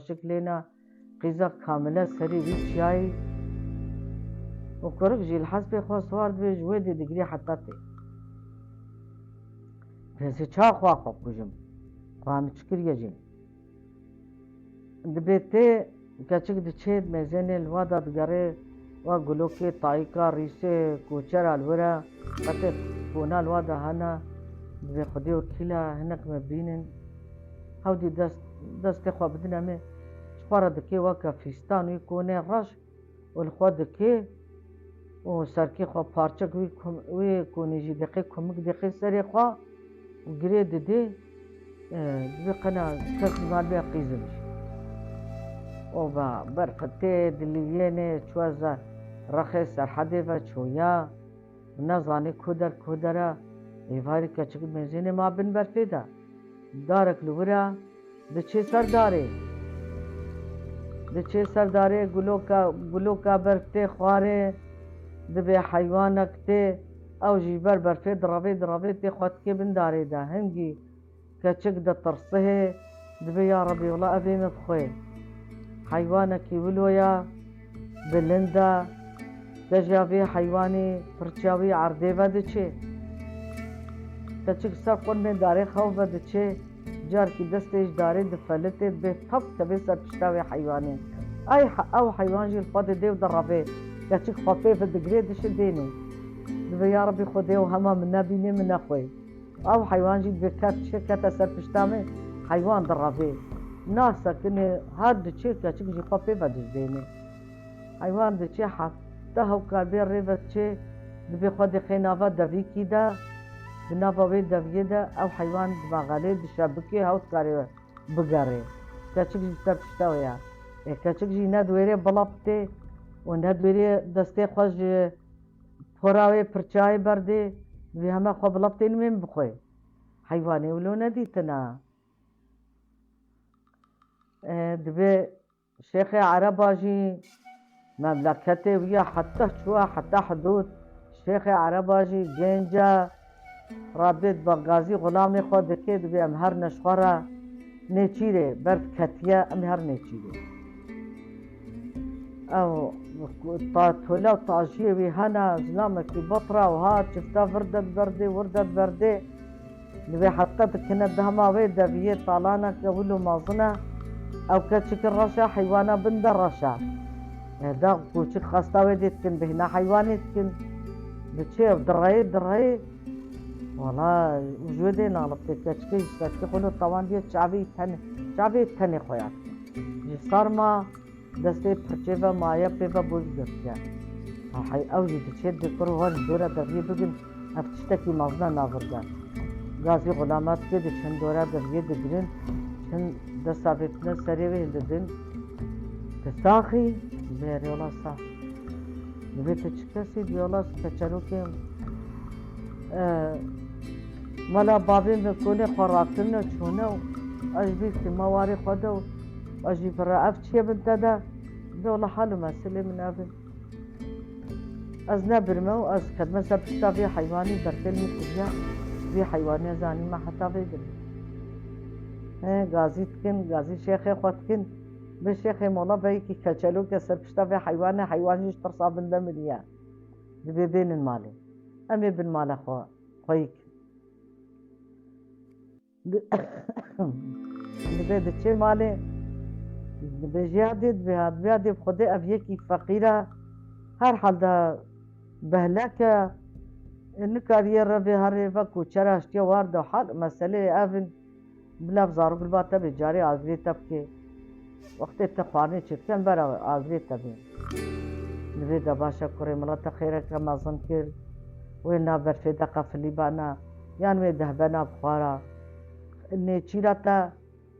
شكلنا قيزة كاملة سري ويتشاي وكرك جي الحسب خو سوار دوي جويدي دقري حتى تي فيسي چا خوا خو كجم قام تشكر يجين دبيتي كچك دچيد ميزين الوضع دقري وقلوكي طايقة ريسي كوچر الورا قطت بونا الوضع هنا دبي خدي وكيلا هناك مبينن هودي دست خوا بدنا مي شخوارا دكي وكا فيستان ويكوني رش والخوا دكي وسركي خوا پارچك ويكوني جي دقي كمك دقي سري خوا وقري دي دبي قنا كاك مال بيا قيزمش وبا برفتي دلييني چوازا رخي سرحدي و چويا نزاني كودرا ايواري كچك مزيني ما بن برفيدا دارك لورا دچي سرداري گلوكا برفتي خواري دبي حيوانك تي او جيبر برفي درابي تي خواتكي بن داري دا هنگي كچك دا ترصه دبي يا ربي والله ابي مبخوي حيوانك ولويا بلندا دجاوي حيواني فرچاوي عرديوا دچي كچك سر قن من داري خوفا دچي جار کی دستش داري دفلت به طب تبي سر پشتاوي حيواني او حيوان جي الفاض ديو درابي كچك خفيف دغري دش ديني دبي يا ربي خدي وهما من نبيني من اخوي او حيوان جي بكات شكت سر پشتامي حيوان درابي ناسا كني هاد دچي كچك جي خفيف دش ديني حيوان دچي حتى هو كابير ريفتشي دبي خدي خينافا دبي كيدا بنافوي دبيدا او حيوان دماغالي دشابكي هاو تكاري بقاري كچك جي سر پشتاويا كچك جي ندويري بلابتي وندويري دستي خوش فراوي پرچاي بردي دبي هما خو بلابتي من بخوي حيواني ولو نديتنا دبي شيخ عرباجي مملكتي ويا حتى شوى حتى حدود شيخ عرباجي جنجا رابط بغازي غلامي خود كي دبي امهر نشخورا نيچيري برف كتيا امهر نيچيري او طاتولا وطاجيه وهنا زلامك بطرة وهات شفتا وردت بردي دبي حطت كنا دهما ويدا بيه طالانا كولو مازنا او كتشك الرشا حيوانا بند الرشا هذا كوشك خاصتا ديتكن بهنا حيواني تكن بتشي درعي والله وجودي نالبتي كتشكي جستكي خلو طوان دي شعبي تاني خويات جسار ما دستي پرچه و مايا بيبا بوز دستيا هاي اوجي تشي دكرو هون دورا درغي بگن افتشتكي مازنا ناوردا غازي غلامات كي دچن دورا درغي دگرن چن دستافتنا سري وهنددن تساخي بيريولا صح نبيت تشكسي بيولا كچلو كي مالا بابي مكوني خوراكتنا چونه اجبي مواري خودو اجي برا افتشي بنتدا بيولا حالو مسلي من ابن از نبرمو از خدمة سبشتا في حيواني برتل مكوبيا في حيواني زاني ما حتى بيدن غازي تكن غازي شيخي خوتكن بالشيخ مولا بيكي كچلو كسبشتا في حيواني اشترصا بندمنيا دبي بين المالي امي بن مال خويك دبي دچي مالي دبي جيادي بخدي افيكي فقيرة هر حال دا بهلاكة نكارير ربي هاري فكو چراشتيا وارد حال مسألة افن بلا بزارو بالباتا بجاري آزري تبكي وقت تخواني چتكن برا آزري تبين نبي دا باشا كوري ملاتا خيرك مازن كر وينا برفي دقا في الليبانا يعني وي دهبنا بخوارا نيچيراتا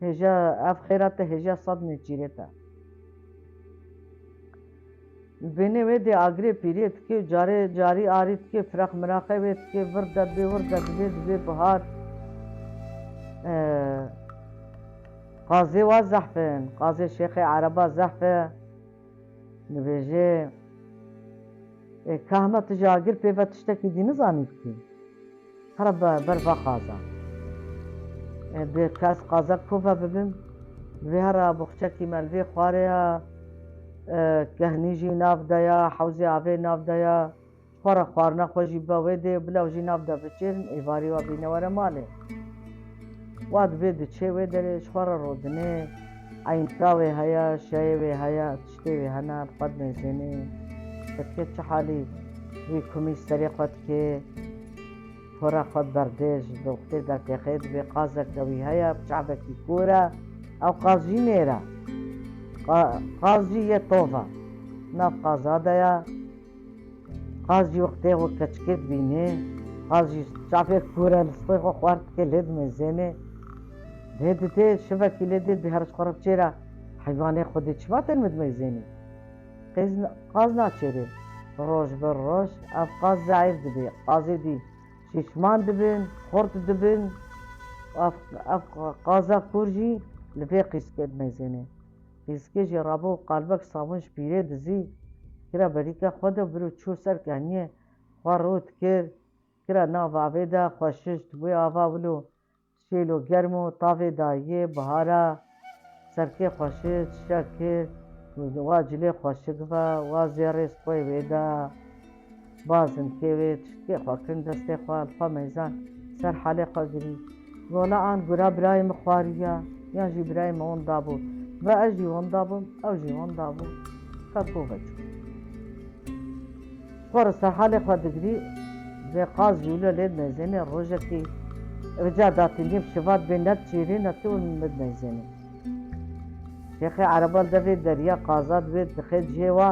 هجا اف خيراتا هجا صد نيچيرتا بيني ويدي آگري پيريت كي جاري آريت كي فرق مراقبت كي وردت بي بهار قاضي وزحفن قاضي شيخ عربا زحفه نبيجي كهمة تجاگر بيبا تشتكي دي نزاني بكي هرب برفا قازا بكاس قازا كوفا ببن دوێ هەرا بخچەکی مەلوێ خوارەیە کەهنیژی نافدەیە حەوزی ئاوێ نافدەیە خۆرە خواردنە خۆشی بەوێ دێ بلەوژی نافدە بچێن ئێواری وا بینەوەرە ماڵێ وا دبێ دچێ وێ دەرێ خۆرە ڕۆدنێ عینکاوێ هەیە شەیەوێ هەیە شتێوێ هەنا خۆت نێزێنێ دەکێت چه حالی وی کومی سەرێ خۆت کێ خۆرە خۆت بەردێژ دڵختێ دەکێخێت بێ قازەکەوی هەیە بچعبەکی کورە ئەو قازی نێرە قازی یە تۆڤە ناف قازادەیە قازی وەختێ وە کەچکێت بینێ قازی چاپێک کورە لەسپۆی خۆ خوارد کێ لێ دمێزێنێ دێ دێ شڤەکی لێ دێت بێ هەرش خۆرە بچێرە حیوانێ خودی چماتن مدمەیزێنی قاز ناچێرێ ڕۆژ بە ڕۆژ ئەف قاز زعیف دەبێ قازێ دی شیشمان دەبن خۆرت دەبن ئەف قازە کورژی لەبێ قیسکێت مەیزێنێ قیسکێژی ڕابۆ و قالبەک ساون شپیرێ دزی کرا بەریکە خۆدە برو چوو سەرکانیە خوا ڕوت کرد کرا ناو ئاوێدا خۆششت بۆی ئاوا ولو شێل و گەرم و تاوێ دایە بەهارە سەرکێ خۆششت شە کرد وا جلێ خۆشک بە وا زێڕێ سپۆی وێدا بازن کێوێت شتێ خواکردن دەستێ خوا پا مەیزان سەر حالێ خواگری گۆڵە ئان گورا برای مخواریە یانژی برای مەوەندا بوو بە ئەژی وەندا بووم ئەوژی وەندا بوو کەت بۆ بەچوو خۆرە سەر حالێ خوا دەگری بێ قاز جوولە لێت مەیزێنێ ڕۆژێکی رجا داتنیم شفات بێ نەچێرێ نەتون مد مەیزێنێ شێخی عەرەبە دەبێت دەریا قازات بێت بخێت جێوە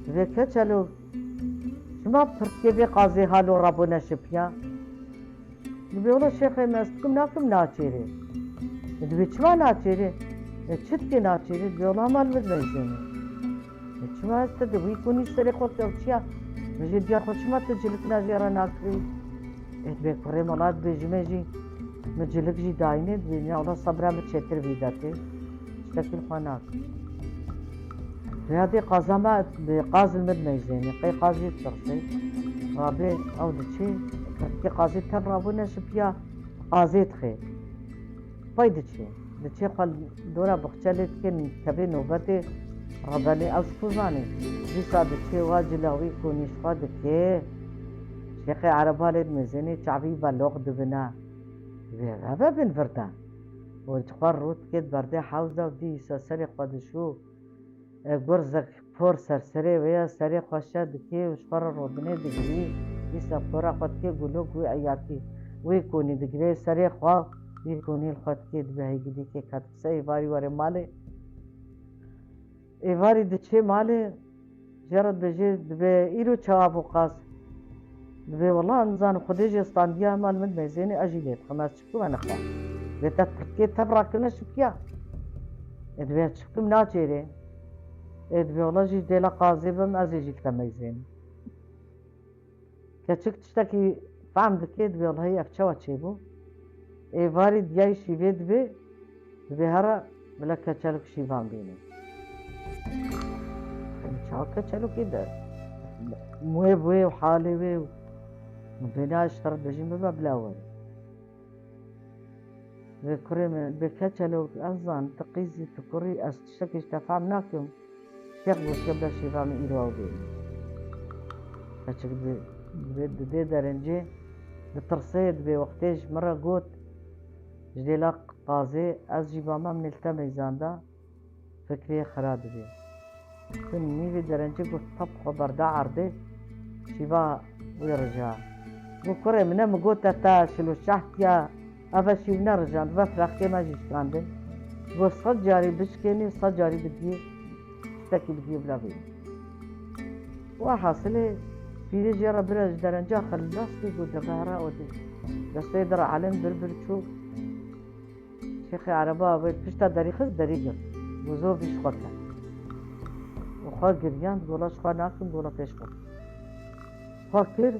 دەبێت کەچەلو شما پرتکێ بێ قازێ هالۆ ڕابوونە شپیا دەبێ وڵە شێخی مەستکم ناکەم ناچێرێ دەبێت چما ناچێرێ چت کێ ناچێرێت بێ وڵا مال مد مەیزێنێ چما هەستە دەبووی کۆنی سەرێ خۆت کەوچیە مەژێ دیا خۆ چما تجلک ناژێرە ناکری دەبێ کوڕێ مەڵات بێژمێژی مجلکژی داینێت بێنیا وڵا سەبرا بچێتر بیداتێ شتەکن خوا ناکە هادي قازما بقازل مد ميزاني قي قازي ترسي رابي او دشي كي قازي ترابونا شبيا قازي تخي فايدة شي دشي قال دورا بخشالت كن كبي نوبتي رباني او شكوزاني دي صاد دشي واجلاوي كوني شفاد كي شيخي عربالي ميزاني شعبي بلوغ دبنا هذا بن فردان والتخوار روت كيد بردي حوزة ودي سري قدشو گرزک پر سرسره ویا سری خوشه دکی وشفر رودنه دگری ایسا پورا خود که گلوک وی ایاتی وی کنی دگری سری خواه وی کنی خود که دبهی گدی که کتسه ایواری واره ماله ایواری دچه ماله جرد بجه دبه ایرو چوابو قاس دبه والله انزان خودش استاندیا مال من میزینی اجیلیت خماس چکو من خواه بیتا ترکیه تبرا کنه شکیا دبه چکم ناچیره ادبیولوژی دیلا قاضی بم ازیجی کتمایزین کچک تشتکی فهم دکید ادبیولوژی افچوا چی بو ایواری دیای شیوید بی هر بلا کچلو شیوان بینه چاو کچلو کده موی بوی و حالی بی و بنا اشترط بجیم ببا بلاوی بکری من بکچلو ازان تقیزی تکری از تشتکیش تفهم نکم شيخ قبل الشفاء من إيروا وبين هاتشك دي درنجي بترصيد بوقتيش مرة قوت جديلا قاضي از جيبا ما من التمي زاندا فكري خراب بي كن ميفي درنجي قوت طبخ وبردا عرضي شفاء ويرجع وكوري منا مقوت تتا شلو الشحت يا أفا شيبنا رجعن بفرق كما جيش كاندن قوت صد جاري بشكيني صد جاري بدي تاكي بدي بلا بي وحاصله في رجال برج درنجا خلاص يقول دبارة ودي بس يدرى علم بربر شو شيخي عربا بيت بشتا دريخز دريقر وزو بيش خطا وخا قريان دولا شخا ناكم دولا فيش خطا خا كر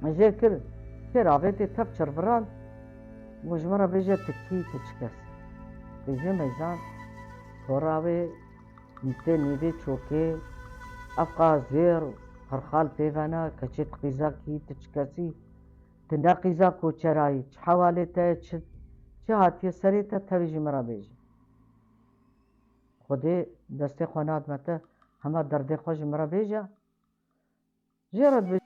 اجي كر عبيتي تفشر بران وجمرة بيجي تكي تشكس بيجي ميزان خورابي نته نیوی چوکه افقا زیر هرخال پیوانا کچت قیزا کی تچکسی تندا قیزا کوچرایی چه حواله تا چه چه هاتی سری تا تویجی مرا بیجی خودی دستی خوانات مته همه دردی خوش مرا بیجه جیرد